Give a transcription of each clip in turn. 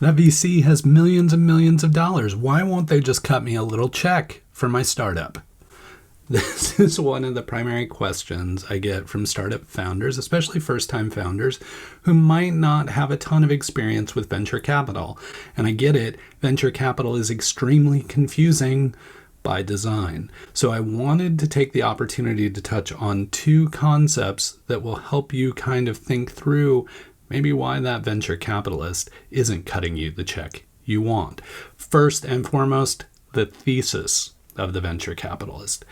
That VC has millions and millions of dollars. Why won't they just cut me a little check for my startup? This is one of the primary questions I get from startup founders, especially first-time founders, who might not have a ton of experience with venture capital. And I get it, venture capital is extremely confusing by design. So I wanted to take the opportunity to touch on two concepts that will help you kind of think through maybe why that venture capitalist isn't cutting you the check you want. First and foremost, the thesis of the venture capitalist.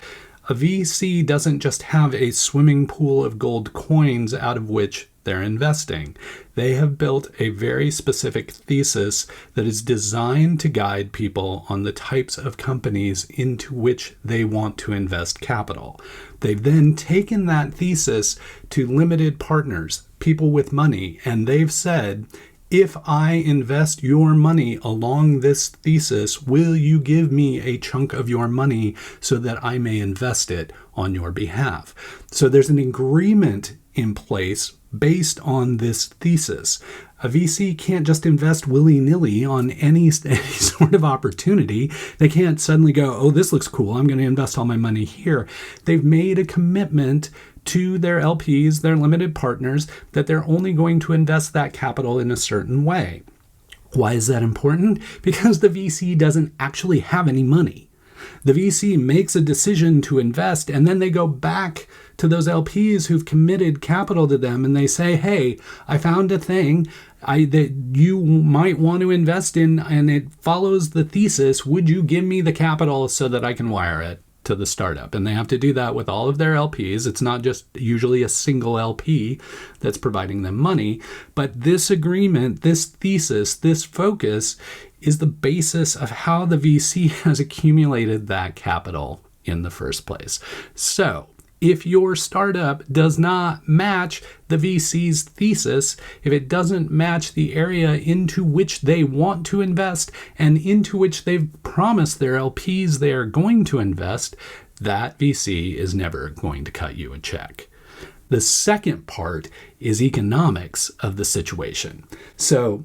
A VC doesn't just have a swimming pool of gold coins out of which they're investing. They have built a very specific thesis that is designed to guide people on the types of companies into which they want to invest capital. They've then taken that thesis to limited partners, people with money, and they've said, if I invest your money along this thesis, will you give me a chunk of your money so that I may invest it on your behalf? So there's an agreement in place based on this thesis. A VC can't just invest willy-nilly on any sort of opportunity. They can't suddenly go, oh, this looks cool, I'm going to invest all my money here. They've made a commitment to their LPs, their limited partners, that they're only going to invest that capital in a certain way. Why is that important? Because the VC doesn't actually have any money. The VC makes a decision to invest, and then they go back to those LPs who've committed capital to them, and they say, hey, I found a thing that you might want to invest in, and it follows the thesis. Would you give me the capital so that I can wire it to the startup? And they have to do that with all of their LPs. It's not just usually a single LP that's providing them money, but this agreement, this thesis, this focus is the basis of how the VC has accumulated that capital in the first place. So if your startup does not match the VC's thesis, if it doesn't match the area into which they want to invest and into which they've promised their LPs they are going to invest, that VC is never going to cut you a check. The second part is economics of the situation. So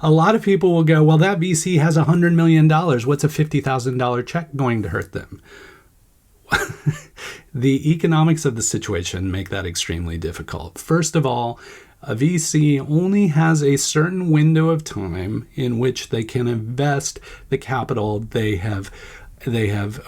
a lot of people will go, well, that VC has $100 million. What's a $50,000 check going to hurt them? The economics of the situation make that extremely difficult. First of all, a VC only has a certain window of time in which they can invest the capital they have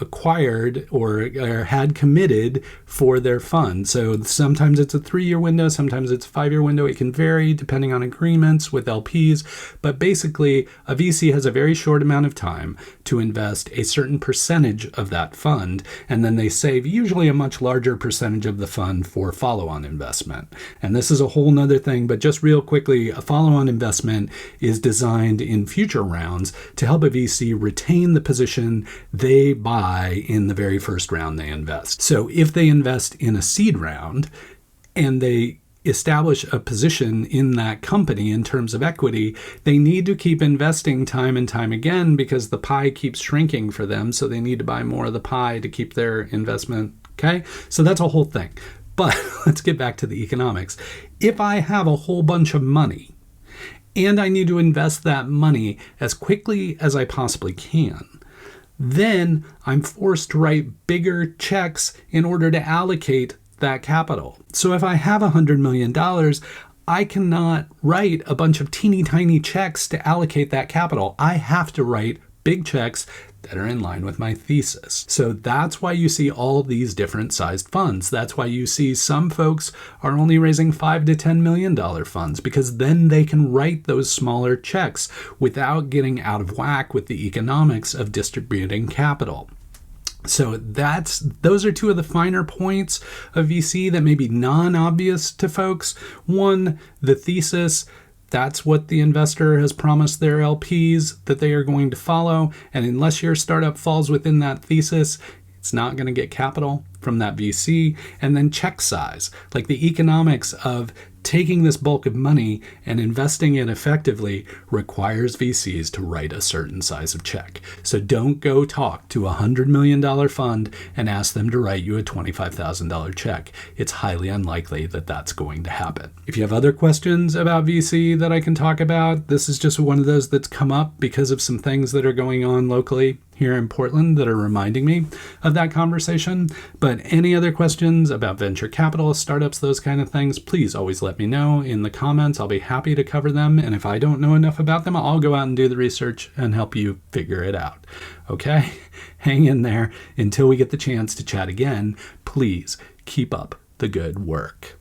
acquired or had committed for their fund. So sometimes it's a 3-year window, sometimes it's a 5-year window. It can vary depending on agreements with LPs. But basically, a VC has a very short amount of time to invest a certain percentage of that fund, and then they save usually a much larger percentage of the fund for follow-on investment. And this is a whole nother thing, but just real quickly, a follow-on investment is designed in future rounds to help a VC retain the position they buy in the very first round they invest. So if they invest in a seed round and they establish a position in that company in terms of equity, they need to keep investing time and time again because the pie keeps shrinking for them. So they need to buy more of the pie to keep their investment. Okay, so that's a whole thing. But let's get back to the economics. If I have a whole bunch of money and I need to invest that money as quickly as I possibly can, then I'm forced to write bigger checks in order to allocate that capital. So if I have $100 million, I cannot write a bunch of teeny tiny checks to allocate that capital. I have to write big checks that are in line with my thesis. So that's why you see all these different sized funds. That's why you see some folks are only raising $5 to $10 million funds, because then they can write those smaller checks without getting out of whack with the economics of distributing capital. So those are two of the finer points of VC that may be non-obvious to folks. One, the thesis. That's what the investor has promised their LPs that they are going to follow. And unless your startup falls within that thesis, it's not going to get capital from that VC. And then check size, like the economics of taking this bulk of money and investing it effectively requires VCs to write a certain size of check. So don't go talk to a $100 million fund and ask them to write you a $25,000 check. It's highly unlikely that that's going to happen. If you have other questions about VC that I can talk about, this is just one of those that's come up because of some things that are going on locally here in Portland that are reminding me of that conversation. But any other questions about venture capital, startups, those kind of things, please always let me know in the comments. I'll be happy to cover them. And if I don't know enough about them, I'll go out and do the research and help you figure it out. Okay? Hang in there until we get the chance to chat again. Please keep up the good work.